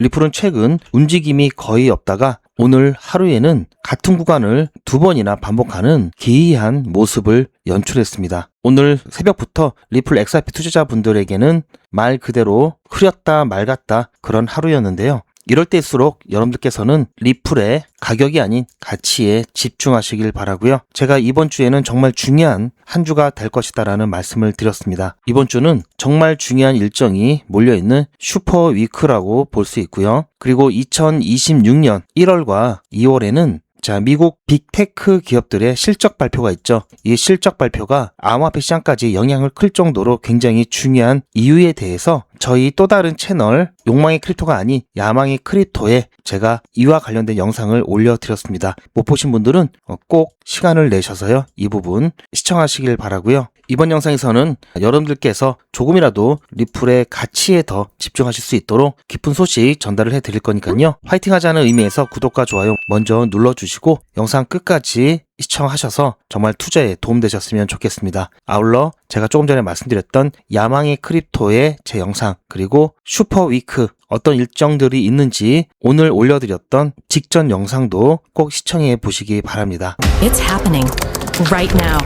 리플은 최근 움직임이 거의 없다가 오늘 하루에는 같은 구간을 2번이나 반복하는 기이한 모습을 연출했습니다. 오늘 새벽부터 리플 XRP 투자자분들에게는 말 그대로 흐렸다 맑았다 그런 하루였는데요. 이럴 때일수록 여러분들께서는 리플의 가격이 아닌 가치에 집중하시길 바라고요. 제가 이번 주에는 정말 중요한 한 주가 될 것이다라는 말씀을 드렸습니다. 이번 주는 정말 중요한 일정이 몰려있는 슈퍼 위크라고 볼 수 있고요. 그리고 2026년 1월과 2월에는 미국 빅테크 기업들의 실적 발표가 있죠. 이 실적 발표가 암호화폐 시장까지 영향을 클 정도로 굉장히 중요한 이유에 대해서 저희 또 다른 채널 욕망의 크립토가 아닌 야망의 크립토에 제가 이와 관련된 영상을 올려드렸습니다. 못 보신 분들은 꼭 시간을 내셔서요. 이 부분 시청하시길 바라고요. 이번 영상에서는 여러분들께서 조금이라도 리플의 가치에 더 집중하실 수 있도록 깊은 소식 전달을 해드릴 거니까요. 화이팅 하자는 의미에서 구독과 좋아요 먼저 눌러주시고 영상 끝까지 시청하셔서 정말 투자에 도움되셨으면 좋겠습니다. 아울러 제가 조금 전에 말씀드렸던 야망의 크립토의 제 영상 그리고 슈퍼위크 어떤 일정들이 있는지 오늘 올려드렸던 직전 영상도 꼭 시청해 보시기 바랍니다. It's happening right now.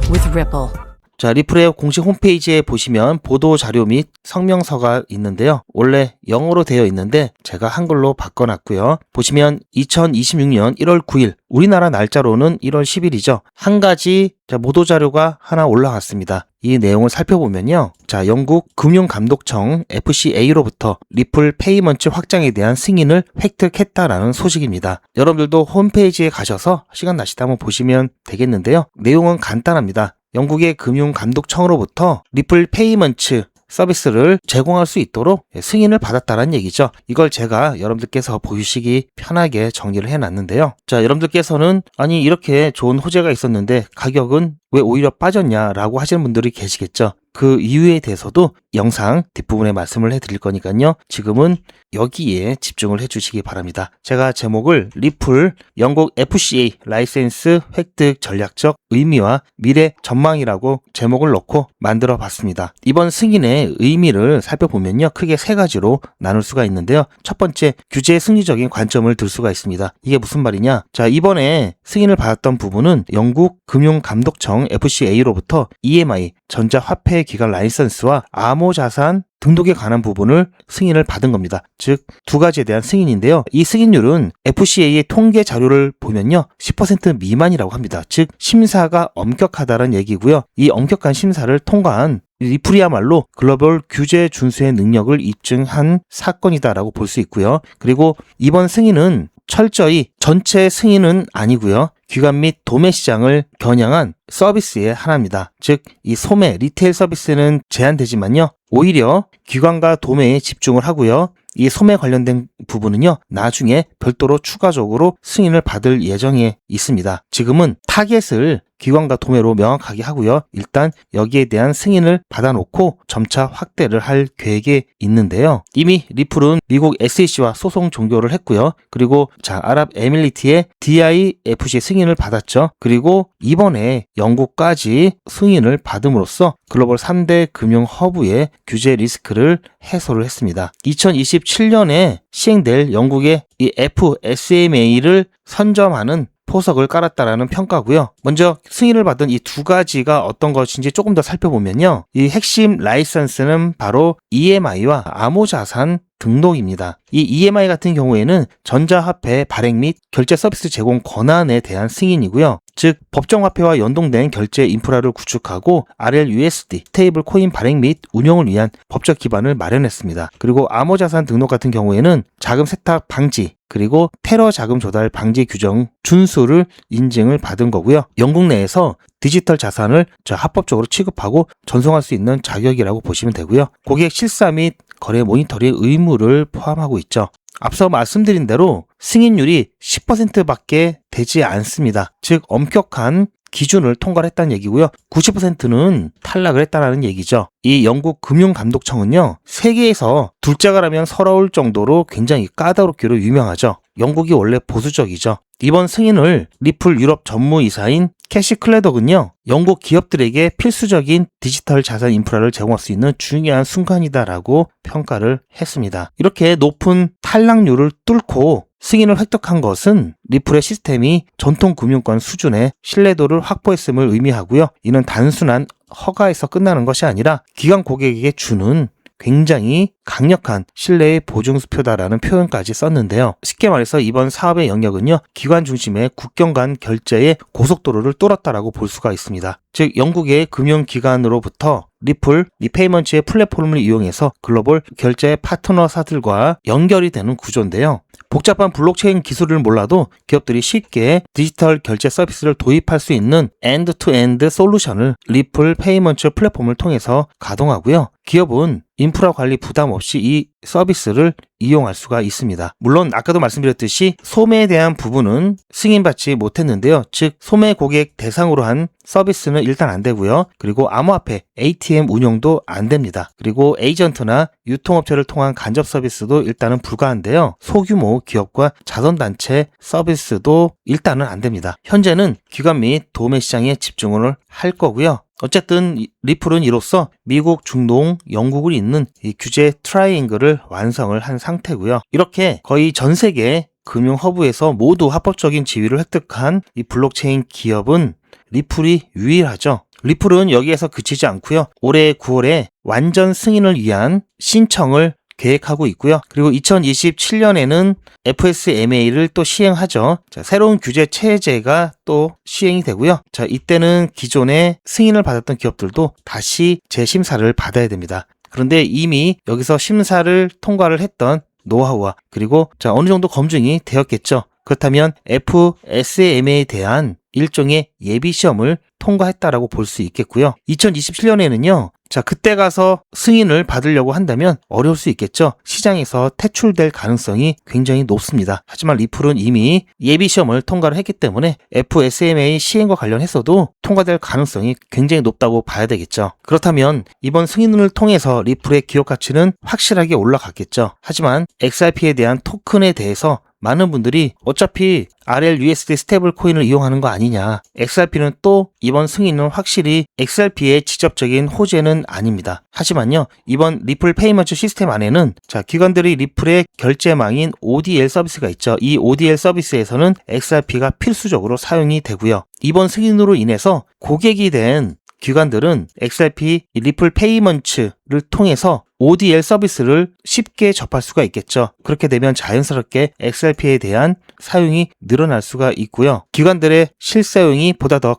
With Ripple. 자, 리플의 공식 홈페이지에 보시면 보도 자료 및 성명서가 있는데요. 원래 영어로 되어 있는데 제가 한글로 바꿔놨고요. 보시면 2026년 1월 9일 우리나라 날짜로는 1월 10일이죠. 한 가지 보도 자료가 하나 올라왔습니다. 이 내용을 살펴보면요. 자, 영국 금융감독청 FCA로부터 리플 페이먼트 확장에 대한 승인을 획득했다라는 소식입니다. 여러분들도 홈페이지에 가셔서 시간 나실 때 한번 보시면 되겠는데요. 내용은 간단합니다. 영국의 금융감독청으로부터 리플 페이먼트 서비스를 제공할 수 있도록 승인을 받았다는 얘기죠. 이걸 제가 여러분들께서 보시기 편하게 정리를 해놨는데요. 자, 여러분들께서는 아니 이렇게 좋은 호재가 있었는데 가격은 왜 오히려 빠졌냐라고 하시는 분들이 계시겠죠. 그 이유에 대해서도 영상 뒷부분에 말씀을 해드릴 거니까요. 지금은 여기에 집중을 해주시기 바랍니다. 제가 제목을 리플 영국 FCA 라이센스 획득 전략적 의미와 미래 전망이라고 제목을 넣고 만들어 봤습니다. 이번 승인의 의미를 살펴보면요. 크게 세 가지로 나눌 수가 있는데요. 첫 번째, 규제 승리적인 관점을 들 수가 있습니다. 이게 무슨 말이냐? 자, 이번에 승인을 받았던 부분은 영국 금융감독청 FCA로부터 EMI 전자화폐 기관 라이선스와 암호자산 등록에 관한 부분을 승인을 받은 겁니다. 즉, 두 가지에 대한 승인인데요. 이 승인율은 FCA의 통계 자료를 보면요. 10% 미만이라고 합니다. 즉, 심사가 엄격하다는 얘기고요. 이 엄격한 심사를 통과한 리플이야말로 글로벌 규제 준수의 능력을 입증한 사건이다라고 볼 수 있고요. 그리고 이번 승인은 철저히 전체 승인은 아니고요. 기관 및 도매 시장을 겨냥한 서비스의 하나입니다. 즉, 이 소매, 리테일 서비스는 제한되지만요. 오히려 기관과 도매에 집중을 하고요. 이 소매 관련된 부분은요. 나중에 별도로 추가적으로 승인을 받을 예정에 있습니다. 지금은 타겟을 기관과 도매로 명확하게 하고요. 일단 여기에 대한 승인을 받아놓고 점차 확대를 할 계획에 있는데요. 이미 리플은 미국 SEC와 소송 종료를 했고요. 그리고 아랍에미리트의 DIFC 승인을 받았죠. 그리고 이번에 영국까지 승인을 받음으로써 글로벌 3대 금융 허브의 규제 리스크를 해소를 했습니다. 2027년에 시행될 영국의 이 FSMA를 선점하는 포석을 깔았다라는 평가고요. 먼저 승인을 받은 이 두 가지가 어떤 것인지 조금 더 살펴보면요. 이 핵심 라이선스는 바로 EMI와 암호자산 등록입니다. 이 EMI 같은 경우에는 전자화폐 발행 및 결제 서비스 제공 권한에 대한 승인이고요. 즉, 법정화폐와 연동된 결제 인프라를 구축하고 RLUSD, 스테이블 코인 발행 및 운영을 위한 법적 기반을 마련했습니다. 그리고 암호자산 등록 같은 경우에는 자금 세탁 방지, 그리고 테러 자금 조달 방지 규정 준수를 인증을 받은 거고요. 영국 내에서 디지털 자산을 합법적으로 취급하고 전송할 수 있는 자격이라고 보시면 되고요. 고객 실사 및 거래 모니터링 의무를 포함하고 있죠. 앞서 말씀드린 대로 승인율이 10%밖에 되지 않습니다. 즉, 엄격한 기준을 통과를 했다는 얘기고요. 90%는 탈락을 했다는 얘기죠. 이 영국 금융감독청은요. 세계에서 둘째가라면 서러울 정도로 굉장히 까다롭기로 유명하죠. 영국이 원래 보수적이죠. 이번 승인을 리플 유럽 전무이사인 캐시 클래덕은요, 영국 기업들에게 필수적인 디지털 자산 인프라를 제공할 수 있는 중요한 순간이다라고 평가를 했습니다. 이렇게 높은 탈락률을 뚫고 승인을 획득한 것은 리플의 시스템이 전통 금융권 수준의 신뢰도를 확보했음을 의미하고요. 이는 단순한 허가에서 끝나는 것이 아니라 기관 고객에게 주는 굉장히 강력한 신뢰의 보증수표다라는 표현까지 썼는데요. 쉽게 말해서 이번 사업의 영역은요, 기관 중심의 국경 간 결제의 고속도로를 뚫었다라고 볼 수가 있습니다. 즉 영국의 금융기관으로부터 리플, 이 페이먼츠의 플랫폼을 이용해서 글로벌 결제 파트너사들과 연결이 되는 구조인데요. 복잡한 블록체인 기술을 몰라도 기업들이 쉽게 디지털 결제 서비스를 도입할 수 있는 엔드-투-엔드 솔루션을 리플 페이먼츠 플랫폼을 통해서 가동하고요. 기업은 인프라 관리 부담 없이 이 서비스를 이용할 수가 있습니다. 물론 아까도 말씀드렸듯이 소매에 대한 부분은 승인받지 못했는데요. 즉 소매 고객 대상으로 한 서비스는 일단 안 되고요. 그리고 암호화폐, ATM 운영도 안 됩니다. 그리고 에이전트나 유통업체를 통한 간접 서비스도 일단은 불가한데요. 소규모 기업과 자선단체 서비스도 일단은 안 됩니다. 현재는 기관 및 도매 시장에 집중을 할 거고요. 어쨌든 리플은 이로써 미국, 중동, 영국을 잇는 이 규제 트라이앵글을 완성을 한 상태고요. 이렇게 거의 전 세계 금융 허브에서 모두 합법적인 지위를 획득한 이 블록체인 기업은 리플이 유일하죠. 리플은 여기에서 그치지 않고요. 올해 9월에 완전 승인을 위한 신청을 계획하고 있고요. 그리고 2027년에는 FSMA를 또 시행하죠. 자, 새로운 규제 체제가 또 시행이 되고요. 자, 이때는 기존에 승인을 받았던 기업들도 다시 재심사를 받아야 됩니다. 그런데 이미 여기서 심사를 통과를 했던 노하우와 그리고 자, 어느 정도 검증이 되었겠죠. 그렇다면 FSMA에 대한 일종의 예비 시험을 통과했다라고 볼 수 있겠고요. 2027년에는요. 자, 그때 가서 승인을 받으려고 한다면 어려울 수 있겠죠. 시장에서 퇴출될 가능성이 굉장히 높습니다. 하지만 리플은 이미 예비 시험을 통과를 했기 때문에 FSMA 시행과 관련해서도 통과될 가능성이 굉장히 높다고 봐야 되겠죠. 그렇다면 이번 승인을 통해서 리플의 기업 가치는 확실하게 올라갔겠죠. 하지만 XRP에 대한 토큰에 대해서 많은 분들이 어차피 RLUSD 스테이블 코인을 이용하는 거 아니냐. XRP는 또 이번 승인은 확실히 XRP의 직접적인 호재는 아닙니다. 하지만요, 이번 리플 페이먼트 시스템 안에는 자, 기관들이 리플의 결제망인 ODL 서비스가 있죠. 이 ODL 서비스에서는 XRP가 필수적으로 사용이 되고요. 이번 승인으로 인해서 고객이 된 기관들은 XRP 리플 페이먼츠를 통해서 ODL 서비스를 쉽게 접할 수가 있겠죠. 그렇게 되면 자연스럽게 XRP에 대한 사용이 늘어날 수가 있고요. 기관들의 실사용이 보다 더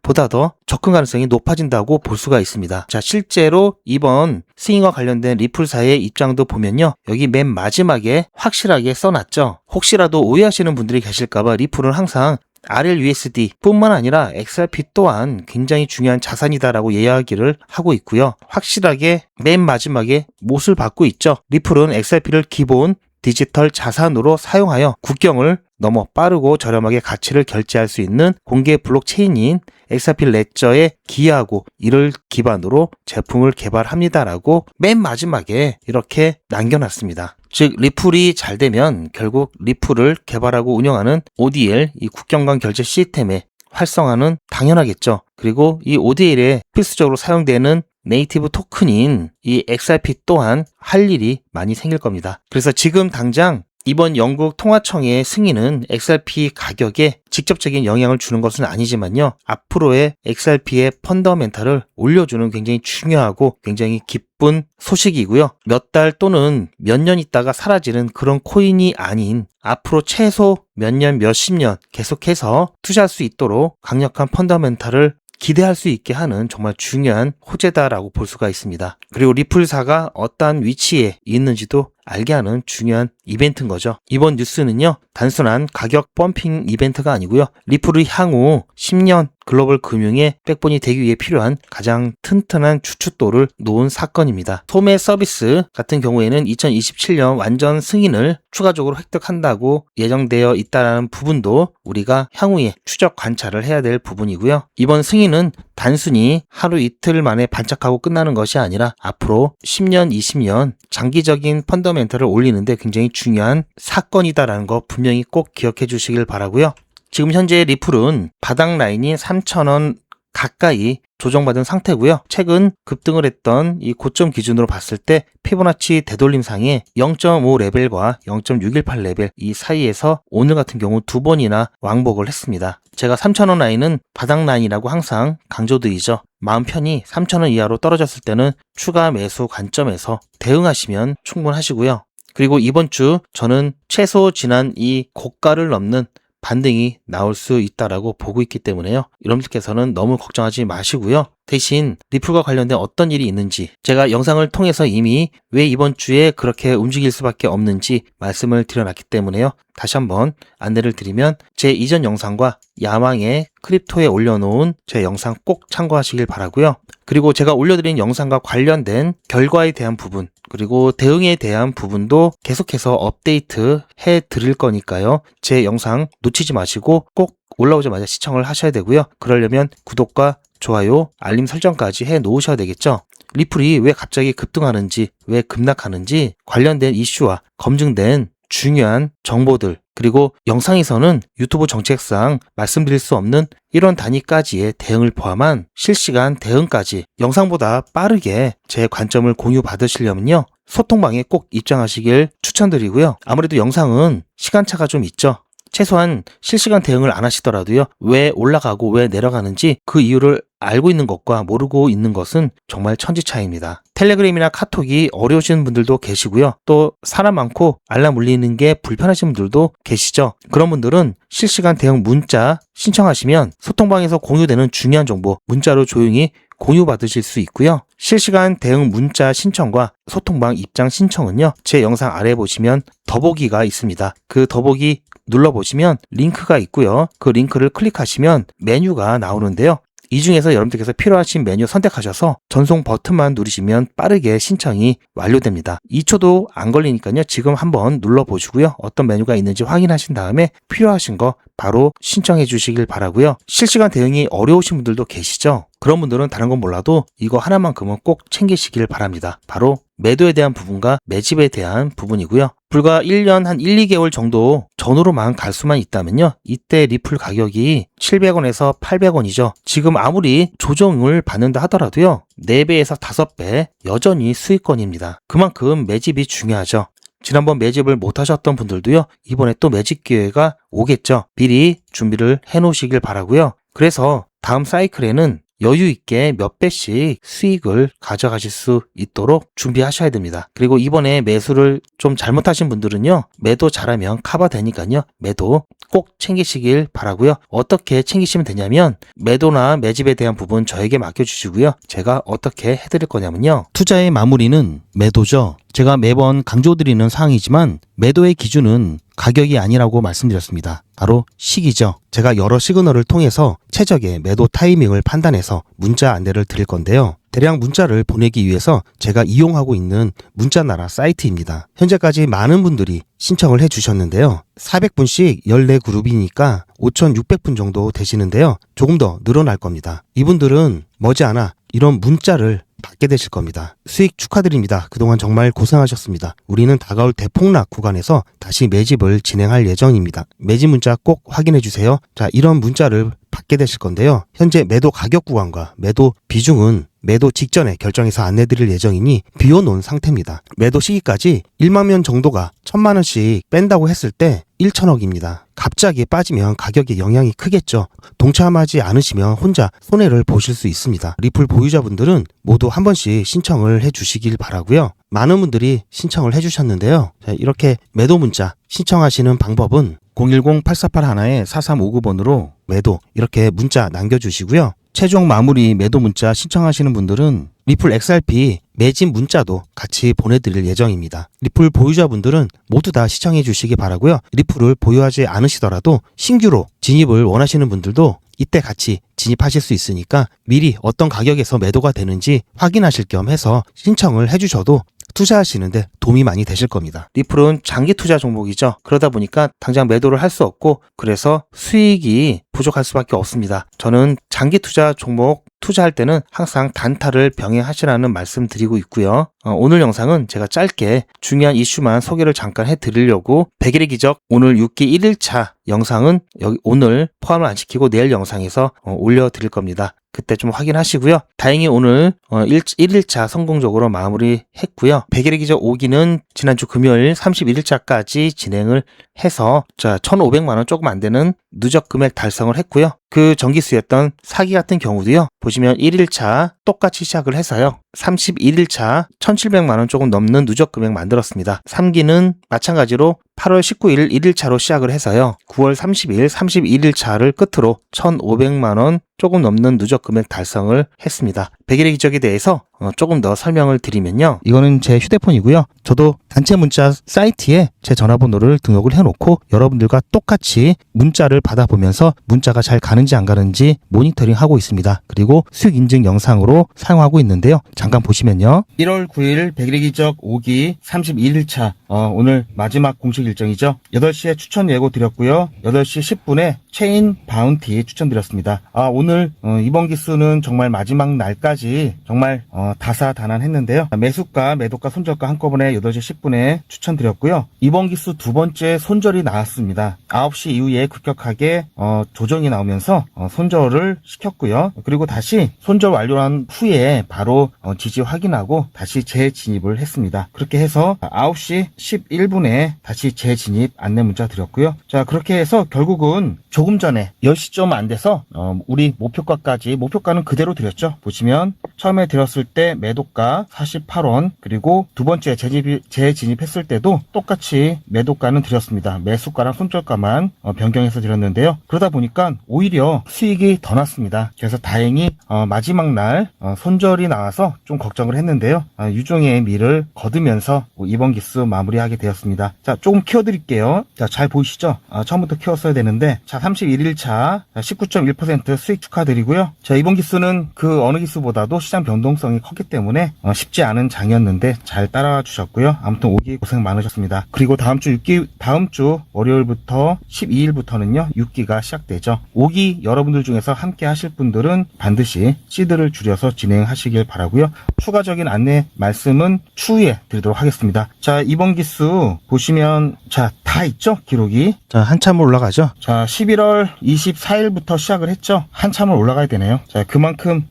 보다 더 접근 가능성이 높아진다고 볼 수가 있습니다. 자, 실제로 이번 승인과 관련된 리플사의 입장도 보면요. 여기 맨 마지막에 확실하게 써놨죠. 혹시라도 오해하시는 분들이 계실까봐 리플은 항상 RLUSD 뿐만 아니라 XRP 또한 굉장히 중요한 자산이다라고 이야기를 하고 있고요. 확실하게 맨 마지막에 못을 받고 있죠. 리플은 XRP를 기본 디지털 자산으로 사용하여 국경을 넘어 빠르고 저렴하게 가치를 결제할 수 있는 공개 블록체인인 XRP 레저에 기여하고 이를 기반으로 제품을 개발합니다라고 맨 마지막에 이렇게 남겨놨습니다. 즉 리플이 잘 되면 결국 리플을 개발하고 운영하는 ODL 이 국경 간 결제 시스템의 활성화는 당연하겠죠. 그리고 이 ODL에 필수적으로 사용되는 네이티브 토큰인 이 XRP 또한 할 일이 많이 생길 겁니다. 그래서 지금 당장 이번 영국 통화청의 승인은 XRP 가격에 직접적인 영향을 주는 것은 아니지만요. 앞으로의 XRP의 펀더멘탈을 올려주는 굉장히 중요하고 굉장히 기쁜 소식이고요. 몇 달 또는 몇 년 있다가 사라지는 그런 코인이 아닌 앞으로 최소 몇 년, 몇십 년 계속해서 투자할 수 있도록 강력한 펀더멘탈을 기대할 수 있게 하는 정말 중요한 호재다라고 볼 수가 있습니다. 그리고 리플사가 어떠한 위치에 있는지도 알게 하는 중요한 이벤트인 거죠. 이번 뉴스는요, 단순한 가격 펌핑 이벤트가 아니고요. 리플의 향후 10년 글로벌 금융의 백본이 되기 위해 필요한 가장 튼튼한 주춧돌을 놓은 사건입니다. 소매 서비스 같은 경우에는 2027년 완전 승인을 추가적으로 획득한다고 예정되어 있다는 부분도 우리가 향후에 추적 관찰을 해야 될 부분이고요. 이번 승인은 단순히 하루 이틀 만에 반짝하고 끝나는 것이 아니라 앞으로 10년, 20년 장기적인 펀더멘탈 펀더멘털을 올리는데 굉장히 중요한 사건이다라는 거 분명히 꼭 기억해 주시길 바라고요. 지금 현재 리플은 바닥 라인이 3,000원 가까이 조정받은 상태고요. 최근 급등을 했던 이 고점 기준으로 봤을 때 피보나치 되돌림상에 0.5 레벨과 0.618 레벨 이 사이에서 오늘 같은 경우 두 번이나 왕복을 했습니다. 제가 3,000원 라인은 바닥 라인이라고 항상 강조드리죠. 마음 편히 3,000원 이하로 떨어졌을 때는 추가 매수 관점에서 대응하시면 충분하시고요. 그리고 이번 주 저는 최소 지난 이 고가를 넘는 반등이 나올 수 있다라고 보고 있기 때문에요. 여러분들께서는 너무 걱정하지 마시고요. 대신 리플과 관련된 어떤 일이 있는지 제가 영상을 통해서 이미 왜 이번 주에 그렇게 움직일 수밖에 없는지 말씀을 드려놨기 때문에요. 다시 한번 안내를 드리면 제 이전 영상과 야망의 크립토에 올려놓은 제 영상 꼭 참고하시길 바라고요. 그리고 제가 올려드린 영상과 관련된 결과에 대한 부분 그리고 대응에 대한 부분도 계속해서 업데이트 해 드릴 거니까요. 제 영상 놓치지 마시고 꼭 올라오자마자 시청을 하셔야 되고요. 그러려면 구독과 좋아요, 알림 설정까지 해 놓으셔야 되겠죠. 리플이 왜 갑자기 급등하는지, 왜 급락하는지 관련된 이슈와 검증된 중요한 정보들 그리고 영상에서는 유튜브 정책상 말씀드릴 수 없는 1원 단위까지의 대응을 포함한 실시간 대응까지 영상보다 빠르게 제 관점을 공유 받으시려면요. 소통방에 꼭 입장하시길 추천드리고요. 아무래도 영상은 시간차가 좀 있죠. 최소한 실시간 대응을 안 하시더라도요. 왜 올라가고 왜 내려가는지 그 이유를 알고 있는 것과 모르고 있는 것은 정말 천지차이입니다. 텔레그램이나 카톡이 어려우신 분들도 계시고요. 또 사람 많고 알람 울리는 게 불편하신 분들도 계시죠. 그런 분들은 실시간 대응 문자 신청하시면 소통방에서 공유되는 중요한 정보 문자로 조용히 공유받으실 수 있고요. 실시간 대응 문자 신청과 소통방 입장 신청은요. 제 영상 아래 보시면 더보기가 있습니다. 그 더보기 눌러보시면 링크가 있고요. 그 링크를 클릭하시면 메뉴가 나오는데요. 이 중에서 여러분들께서 필요하신 메뉴 선택하셔서 전송 버튼만 누르시면 빠르게 신청이 완료됩니다. 2초도 안 걸리니까요. 지금 한번 눌러보시고요. 어떤 메뉴가 있는지 확인하신 다음에 필요하신 거 바로 신청해 주시길 바라고요. 실시간 대응이 어려우신 분들도 계시죠? 그런 분들은 다른 건 몰라도 이거 하나만큼은 꼭 챙기시길 바랍니다. 바로 매도에 대한 부분과 매집에 대한 부분이고요. 불과 1년 한 1, 2개월 정도 전후로만 갈 수만 있다면요. 이때 리플 가격이 700원에서 800원이죠. 지금 아무리 조정을 받는다 하더라도요. 4배에서 5배 여전히 수익권입니다. 그만큼 매집이 중요하죠. 지난번 매집을 못 하셨던 분들도요. 이번에 또 매집 기회가 오겠죠. 미리 준비를 해 놓으시길 바라고요. 그래서 다음 사이클에는 여유 있게 몇 배씩 수익을 가져가실 수 있도록 준비하셔야 됩니다. 그리고 이번에 매수를 좀 잘못하신 분들은요. 매도 잘하면 커버되니까요. 매도 꼭 챙기시길 바라고요. 어떻게 챙기시면 되냐면 매도나 매집에 대한 부분 저에게 맡겨주시고요. 제가 어떻게 해드릴 거냐면요. 투자의 마무리는 매도죠. 제가 매번 강조드리는 사항이지만 매도의 기준은 가격이 아니라고 말씀드렸습니다. 바로 시기죠. 제가 여러 시그널을 통해서 최적의 매도 타이밍을 판단해서 문자 안내를 드릴 건데요. 대량 문자를 보내기 위해서 제가 이용하고 있는 문자나라 사이트입니다. 현재까지 많은 분들이 신청을 해주셨는데요. 400분씩 14그룹이니까 5,600분 정도 되시는데요. 조금 더 늘어날 겁니다. 이분들은 머지않아 이런 문자를 받게 되실 겁니다. 수익 축하드립니다. 그동안 정말 고생하셨습니다. 우리는 다가올 대폭락 구간에서 다시 매집을 진행할 예정입니다. 매집 문자 꼭 확인해 주세요. 자, 이런 문자를 받게 되실 건데요. 현재 매도 가격 구간과 매도 비중은 매도 직전에 결정해서 안내드릴 예정이니 비워놓은 상태입니다. 매도 시기까지 1만 명 정도가 1,000만 원씩 뺀다고 했을 때 1천억입니다. 갑자기 빠지면 가격에 영향이 크겠죠. 동참하지 않으시면 혼자 손해를 보실 수 있습니다. 리플 보유자분들은 모두 한 번씩 신청을 해주시길 바라고요. 많은 분들이 신청을 해주셨는데요. 자, 이렇게 매도 문자 신청하시는 방법은 010-8481-4359번으로 매도 이렇게 문자 남겨주시고요. 최종 마무리 매도 문자 신청하시는 분들은 리플 XRP 매집 문자도 같이 보내드릴 예정입니다. 리플 보유자분들은 모두 다 시청해 주시기 바라고요. 리플을 보유하지 않으시더라도 신규로 진입을 원하시는 분들도 이때 같이 진입하실 수 있으니까 미리 어떤 가격에서 매도가 되는지 확인하실 겸 해서 신청을 해주셔도 투자하시는데 도움이 많이 되실 겁니다. 리플은 장기 투자 종목이죠. 그러다 보니까 당장 매도를 할 수 없고 그래서 수익이 부족할 수밖에 없습니다. 저는 장기 투자 종목 투자할 때는 항상 단타를 병행하시라는 말씀 드리고 있고요. 오늘 영상은 제가 짧게 중요한 이슈만 소개를 잠깐 해드리려고 100일의 기적 오늘 6기 1일차 영상은 여기 오늘 포함을 안 시키고 내일 영상에서 올려드릴 겁니다. 그때 좀 확인하시고요. 다행히 오늘 1일차 성공적으로 마무리했고요. 100일의 기적 5기는 지난주 금요일 31일차까지 진행을 해서 1,500만원 조금 안 되는 누적 금액 달성을 했고요. 그 전기수였던 4기 같은 경우도요. 보시면 1일차 똑같이 시작을 해서요. 31일차 1,700만원 조금 넘는 누적 금액 만들었습니다. 3기는 마찬가지로 8월 19일 1일차로 시작을 해서요. 9월 30일 31일차를 끝으로 1,500만원 조금 넘는 누적 금액 달성을 했습니다. 100일의 기적에 대해서 조금 더 설명을 드리면요. 이거는 제 휴대폰이고요. 저도 단체 문자 사이트에 제 전화번호를 등록을 해놓고 여러분들과 똑같이 문자를 받아보면서 문자가 잘 가는지 안 가는지 모니터링 하고 있습니다. 그리고 수익 인증 영상으로 사용하고 있는데요. 잠깐 보시면요. 1월 9일 100일의 기적 5기 31일차 오늘 마지막 공식 일정이죠. 8시에 추천 예고 드렸고요. 8시 10분에 체인 바운티 추천드렸습니다. 오늘 이번 기수는 정말 마지막 날까지 정말 다사다난했는데요. 매수가, 매도가, 손절가 한꺼번에 8시 10분에 추천드렸고요. 이번 기수 두 번째 손절이 나왔습니다. 9시 이후에 급격하게 조정이 나오면서 손절을 시켰고요. 그리고 다시 손절 완료한 후에 바로 지지 확인하고 다시 재진입을 했습니다. 그렇게 해서 9시 11분에 다시 재진입 안내 문자 드렸고요. 자, 그렇게 해서 결국은 조금 전에 10시 좀 안 돼서 우리 목표가는 그대로 드렸죠. 보시면 처음에 드렸을 때 매도가 48원, 그리고 두 번째 재진입했을 때도 똑같이 매도가는 드렸습니다. 매수가랑 손절가만 변경해서 드렸는데요. 그러다 보니까 오히려 수익이 더 났습니다. 그래서 다행히 마지막 날 손절이 나와서 좀 걱정을 했는데요. 유종의 미를 거두면서 이번 기수 마무리하게 되었습니다. 자, 조금 키워드릴게요. 자, 잘 보이시죠? 처음부터 키웠어야 되는데, 자, 31일차 19.1% 수익 축하드리고요. 자, 이번 기수는 그 어느 기수보다도 시장 변동성이 컸기 때문에 쉽지 않은 장이었는데 잘 따라와 주셨고요. 아무튼 5기 고생 많으셨습니다. 그리고 다음 주 월요일부터 12일부터는요 6기가 시작되죠. 5기 여러분들 중에서 함께 하실 분들은 반드시 시드를 줄여서 진행하시길 바라고요. 추가적인 안내 말씀은 추후에 드리도록 하겠습니다. 자, 이번 기수 보시면 다 있죠, 기록이. 자, 한참을 올라가죠. 자, 11월 24일부터 시작을 했죠. 한참을 올라가야 되네요. 자, 그만큼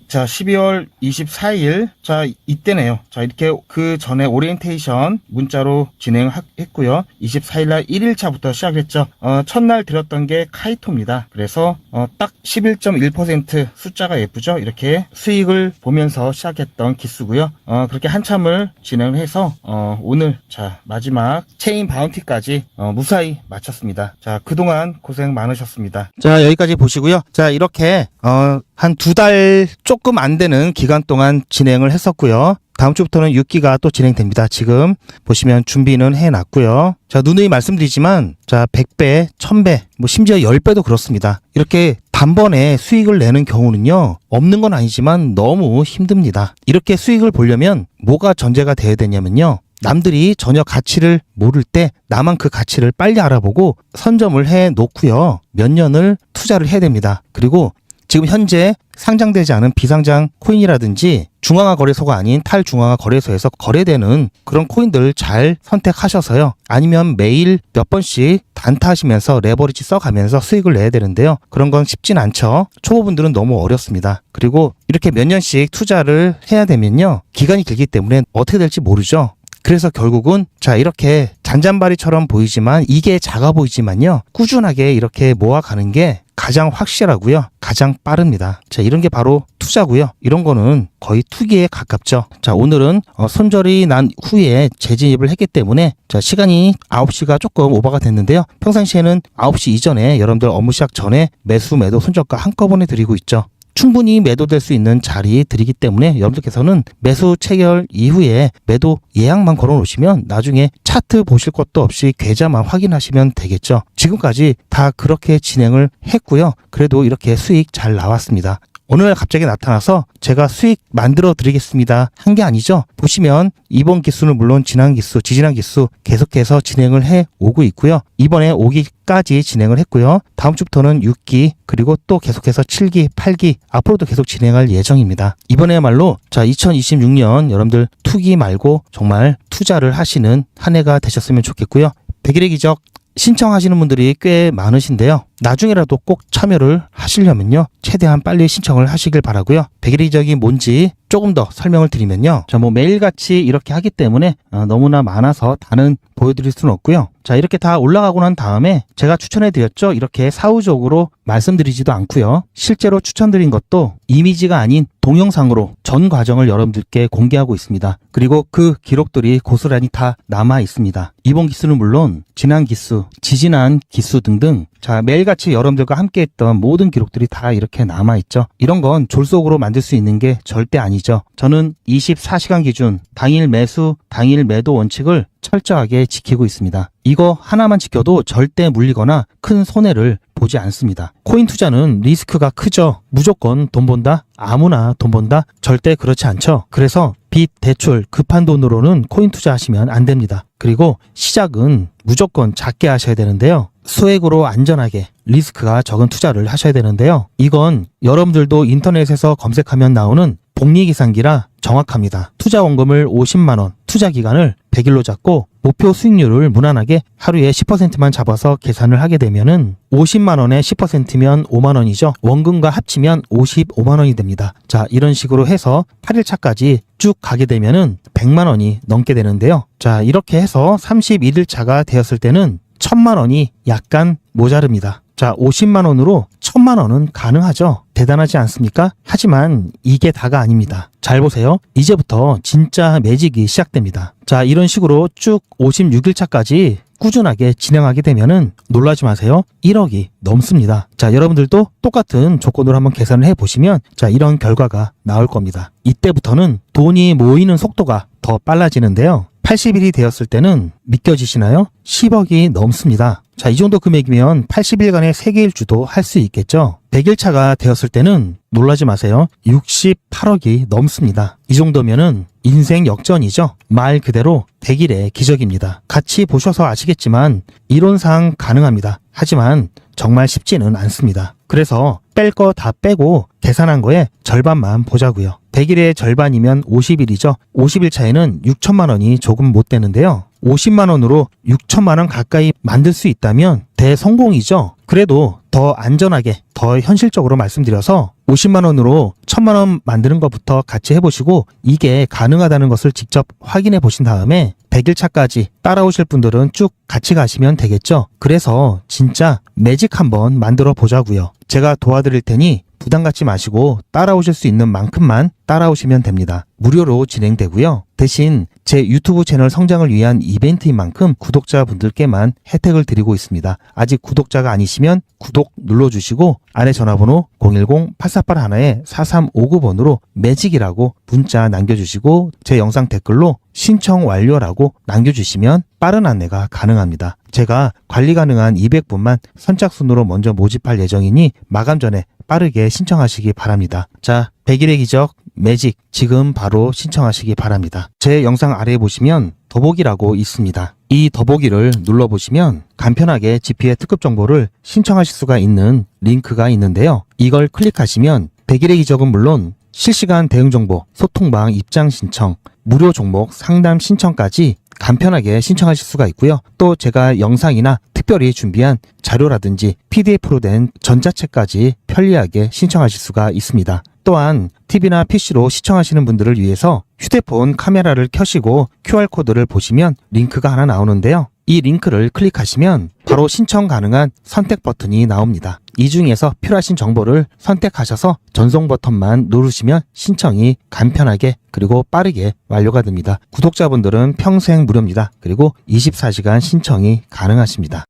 12월 24일 이때네요. 자, 이렇게 그 전에 오리엔테이션 문자로 진행했고요. 24일날 1일차부터 시작했죠. 첫날 드렸던 게 카이토입니다. 그래서 딱 11.1% 숫자가 예쁘죠. 이렇게 수익을 보면서 시작했던 기수고요. 그렇게 한참을 진행을 해서 오늘 마지막 체인 바운티까지 무사히 마쳤습니다. 자, 그동안 고생 많으셨습니다. 자, 여기까지 보시고요. 자, 이렇게 한 2달 조금 안 되는 기간 동안 진행을 했었고요. 다음 주부터는 6기가 또 진행됩니다. 지금 보시면 준비는 해놨고요. 자, 누누이 말씀드리지만 100배, 1000배, 심지어 10배도 그렇습니다. 이렇게 단번에 수익을 내는 경우는요, 없는 건 아니지만 너무 힘듭니다. 이렇게 수익을 보려면 뭐가 전제가 되어야 되냐면요, 남들이 전혀 가치를 모를 때 나만 그 가치를 빨리 알아보고 선점을 해 놓고요, 몇 년을 투자를 해야 됩니다. 그리고 지금 현재 상장되지 않은 비상장 코인이라든지 중앙화 거래소가 아닌 탈중앙화 거래소에서 거래되는 그런 코인들 잘 선택하셔서요. 아니면 매일 몇 번씩 단타하시면서 레버리지 써가면서 수익을 내야 되는데요. 그런 건 쉽진 않죠. 초보분들은 너무 어렵습니다. 그리고 이렇게 몇 년씩 투자를 해야 되면요, 기간이 길기 때문에 어떻게 될지 모르죠. 그래서 결국은 이렇게 잔잔바리처럼 보이지만 이게 작아 보이지만요, 꾸준하게 이렇게 모아가는 게 가장 확실하고요, 가장 빠릅니다. 자, 이런 게 바로 투자고요. 이런 거는 거의 투기에 가깝죠. 자, 오늘은 손절이 난 후에 재진입을 했기 때문에 시간이 9시가 조금 오버가 됐는데요. 평상시에는 9시 이전에 여러분들 업무 시작 전에 매수, 매도, 손절가 한꺼번에 드리고 있죠. 충분히 매도될 수 있는 자리 드리기 때문에 여러분들께서는 매수 체결 이후에 매도 예약만 걸어 놓으시면 나중에 차트 보실 것도 없이 계좌만 확인하시면 되겠죠. 지금까지 다 그렇게 진행을 했고요. 그래도 이렇게 수익 잘 나왔습니다. 어느 날 갑자기 나타나서 제가 수익 만들어 드리겠습니다 한 게 아니죠. 보시면 이번 기수는 물론 지난 기수, 지지난 기수 계속해서 진행을 해 오고 있고요. 이번에 5기까지 진행을 했고요. 다음 주부터는 6기 그리고 또 계속해서 7기, 8기 앞으로도 계속 진행할 예정입니다. 이번에야말로 2026년 여러분들 투기 말고 정말 투자를 하시는 한 해가 되셨으면 좋겠고요. 백일의 기적 신청하시는 분들이 꽤 많으신데요. 나중에라도 꼭 참여를 하시려면요. 최대한 빨리 신청을 하시길 바라고요. 백일의 기적이 뭔지 조금 더 설명을 드리면요. 매일같이 이렇게 하기 때문에 너무나 많아서 다는 보여드릴 수는 없고요. 자, 이렇게 다 올라가고 난 다음에 제가 추천해 드렸죠. 이렇게 사후적으로 말씀드리지도 않고요. 실제로 추천드린 것도 이미지가 아닌 동영상으로 전 과정을 여러분들께 공개하고 있습니다. 그리고 그 기록들이 고스란히 다 남아 있습니다. 이번 기수는 물론 지난 기수, 지지난 기수 등등 매일같이 여러분들과 함께 했던 모든 기록들이 다 이렇게 남아있죠. 이런 건 졸속으로 만들 수 있는 게 절대 아니죠. 저는 24시간 기준 당일 매수, 당일 매도 원칙을 철저하게 지키고 있습니다. 이거 하나만 지켜도 절대 물리거나 큰 손해를 보지 않습니다. 코인 투자는 리스크가 크죠. 무조건 돈 번다? 아무나 돈 번다? 절대 그렇지 않죠. 그래서 빚, 대출, 급한 돈으로는 코인 투자하시면 안 됩니다. 그리고 시작은 무조건 작게 하셔야 되는데요. 소액으로 안전하게 리스크가 적은 투자를 하셔야 되는데요. 이건 여러분들도 인터넷에서 검색하면 나오는 복리계산기라 정확합니다. 투자 원금을 50만원, 투자 기간을 100일로 잡고 목표 수익률을 무난하게 하루에 10%만 잡아서 계산을 하게 되면은 50만원에 10%면 5만원이죠. 원금과 합치면 55만원이 됩니다. 자, 이런 식으로 해서 8일차까지 쭉 가게 되면은 100만원이 넘게 되는데요. 자, 이렇게 해서 31일차가 되었을 때는 1000만원이 약간 모자릅니다. 자, 50만원으로 1000만원은 가능하죠. 대단하지 않습니까? 하지만 이게 다가 아닙니다. 잘 보세요. 이제부터 진짜 매직이 시작됩니다. 자, 이런 식으로 쭉 56일차까지 꾸준하게 진행하게 되면은 놀라지 마세요. 1억이 넘습니다. 자, 여러분들도 똑같은 조건으로 한번 계산을 해보시면 자, 이런 결과가 나올 겁니다. 이때부터는 돈이 모이는 속도가 더 빨라지는데요. 80일이 되었을 때는 믿겨지시나요? 10억이 넘습니다. 자, 이 정도 금액이면 80일간의 세계일주도 할 수 있겠죠? 100일차가 되었을 때는 놀라지 마세요. 68억이 넘습니다. 이 정도면은 인생 역전이죠. 말 그대로 100일의 기적입니다. 같이 보셔서 아시겠지만 이론상 가능합니다. 하지만 정말 쉽지는 않습니다. 그래서 뺄 거 다 빼고 계산한 거에 절반만 보자고요. 100일의 절반이면 50일이죠. 50일 차에는 6천만 원이 조금 못 되는데요. 50만 원으로 6천만 원 가까이 만들 수 있다면 대성공이죠. 그래도 더 안전하게, 더 현실적으로 말씀드려서 50만 원으로 1000만 원 만드는 것부터 같이 해보시고 이게 가능하다는 것을 직접 확인해 보신 다음에 100일 차까지 따라오실 분들은 쭉 같이 가시면 되겠죠. 그래서 진짜 매직 한번 만들어 보자고요. 제가 도와드릴 테니 부담 갖지 마시고 따라오실 수 있는 만큼만 따라오시면 됩니다. 무료로 진행되고요. 대신 제 유튜브 채널 성장을 위한 이벤트인 만큼 구독자분들께만 혜택을 드리고 있습니다. 아직 구독자가 아니시면 구독 눌러주시고 아래 전화번호 010-8481-4359번으로 매직이라고 문자 남겨주시고 제 영상 댓글로 신청 완료라고 남겨주시면 빠른 안내가 가능합니다. 제가 관리 가능한 200분만 선착순으로 먼저 모집할 예정이니 마감 전에 빠르게 신청하시기 바랍니다. 자, 100일의 기적 매직 지금 바로 신청하시기 바랍니다. 제 영상 아래에 보시면 더보기라고 있습니다. 이 더보기를 눌러보시면 간편하게 GP의 특급 정보를 신청하실 수가 있는 링크가 있는데요. 이걸 클릭하시면 100일의 기적은 물론 실시간 대응 정보, 소통방 입장 신청, 무료 종목 상담 신청까지 간편하게 신청하실 수가 있고요. 또 제가 영상이나 특별히 준비한 자료라든지 PDF로 된 전자책까지 편리하게 신청하실 수가 있습니다. 또한 TV나 PC로 시청하시는 분들을 위해서 휴대폰 카메라를 켜시고 QR코드를 보시면 링크가 하나 나오는데요. 이 링크를 클릭하시면 바로 신청 가능한 선택 버튼이 나옵니다. 이 중에서 필요하신 정보를 선택하셔서 전송 버튼만 누르시면 신청이 간편하게 그리고 빠르게 완료가 됩니다. 구독자분들은 평생 무료입니다. 그리고 24시간 신청이 가능하십니다.